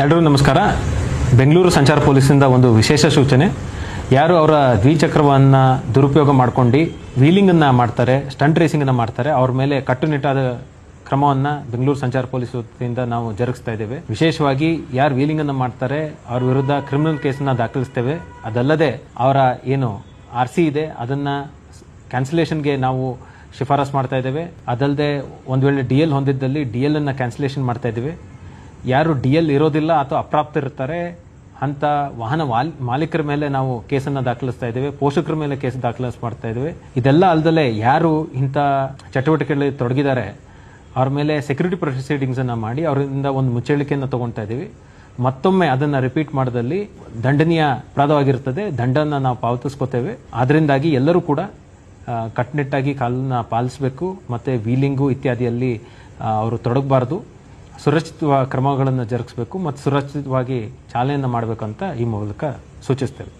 ಎಲ್ಲರಿಗೂ ನಮಸ್ಕಾರ. ಬೆಂಗಳೂರು ಸಂಚಾರ ಪೊಲೀಸಿಂದ ಒಂದು ವಿಶೇಷ ಸೂಚನೆ. ಯಾರು ಅವರ ದ್ವಿಚಕ್ರವನ್ನು ದುರುಪಯೋಗ ಮಾಡ್ಕೊಂಡು ವೀಲಿಂಗನ್ನು ಮಾಡ್ತಾರೆ, ಸ್ಟಂಟ್ ರೇಸಿಂಗನ್ನು ಮಾಡ್ತಾರೆ, ಅವ್ರ ಮೇಲೆ ಕಟ್ಟುನಿಟ್ಟಾದ ಕ್ರಮವನ್ನು ಬೆಂಗಳೂರು ಸಂಚಾರ ಪೊಲೀಸ್ ವತಿಯಿಂದ ನಾವು ಜರುಗಿಸ್ತಾ ಇದ್ದೇವೆ. ವಿಶೇಷವಾಗಿ ಯಾರು ವೀಲಿಂಗನ್ನು ಮಾಡ್ತಾರೆ ಅವ್ರ ವಿರುದ್ಧ ಕ್ರಿಮಿನಲ್ ಕೇಸನ್ನು ದಾಖಲಿಸ್ತೇವೆ. ಅದಲ್ಲದೆ ಅವರ ಏನು RC ಇದೆ ಅದನ್ನು ಕ್ಯಾನ್ಸಲೇಷನ್ಗೆ ನಾವು ಶಿಫಾರಸ್ ಮಾಡ್ತಾ ಇದ್ದೇವೆ. ಅದಲ್ಲದೆ ಒಂದು ವೇಳೆ DL ಹೊಂದಿದ್ದಲ್ಲಿ DL ಅನ್ನು ಕ್ಯಾನ್ಸಲೇಷನ್ ಮಾಡ್ತಾ ಇದ್ದೇವೆ. ಯಾರು DL ಇರೋದಿಲ್ಲ ಅಥವಾ ಅಪ್ರಾಪ್ತರಿರ್ತಾರೆ ಅಂತ ವಾಹನ ಮಾಲೀಕರ ಮೇಲೆ ನಾವು ಕೇಸನ್ನು ದಾಖಲಿಸ್ತಾ ಇದ್ದೇವೆ. ಪೋಷಕರ ಮೇಲೆ ಕೇಸ್ ದಾಖಲಿಸ್ ಮಾಡ್ತಾ ಇದ್ದೇವೆ. ಇದೆಲ್ಲ ಅಲ್ಲದೆ ಯಾರು ಇಂಥ ಚಟುವಟಿಕೆಗಳಲ್ಲಿ ತೊಡಗಿದ್ದಾರೆ ಅವ್ರ ಮೇಲೆ ಸೆಕ್ಯೂರಿಟಿ ಪ್ರೊಸೀಡಿಂಗ್ಸ್ ಅನ್ನು ಮಾಡಿ ಅವರಿಂದ ಒಂದು ಮುಚ್ಚಳಿಕೆಯನ್ನು ತಗೊಳ್ತಾ ಇದ್ದೀವಿ. ಮತ್ತೊಮ್ಮೆ ಅದನ್ನು ರಿಪೀಟ್ ಮಾಡಿದಲ್ಲಿ ದಂಡನೀಯ ಅಪರಾಧವಾಗಿರುತ್ತದೆ. ದಂಡವನ್ನು ನಾವು ಪಾವತಿಸ್ಕೋತೇವೆ. ಅದರಿಂದಾಗಿ ಎಲ್ಲರೂ ಕೂಡ ಕಟ್ಟುನಿಟ್ಟಾಗಿ ಕಾಲನ್ನ ಪಾಲಿಸಬೇಕು ಮತ್ತು ವೀಲಿಂಗು ಇತ್ಯಾದಿಯಲ್ಲಿ ಅವರು ತೊಡಗಬಾರ್ದು. ಸುರಕ್ಷಿತ ಕ್ರಮಗಳನ್ನು ಜರುಗಿಸಬೇಕು ಮತ್ತು ಸುರಕ್ಷಿತವಾಗಿ ಚಾಲನೆಯನ್ನು ಮಾಡಬೇಕಂತ ಈ ಮೂಲಕ ಸೂಚಿಸ್ತೇವೆ.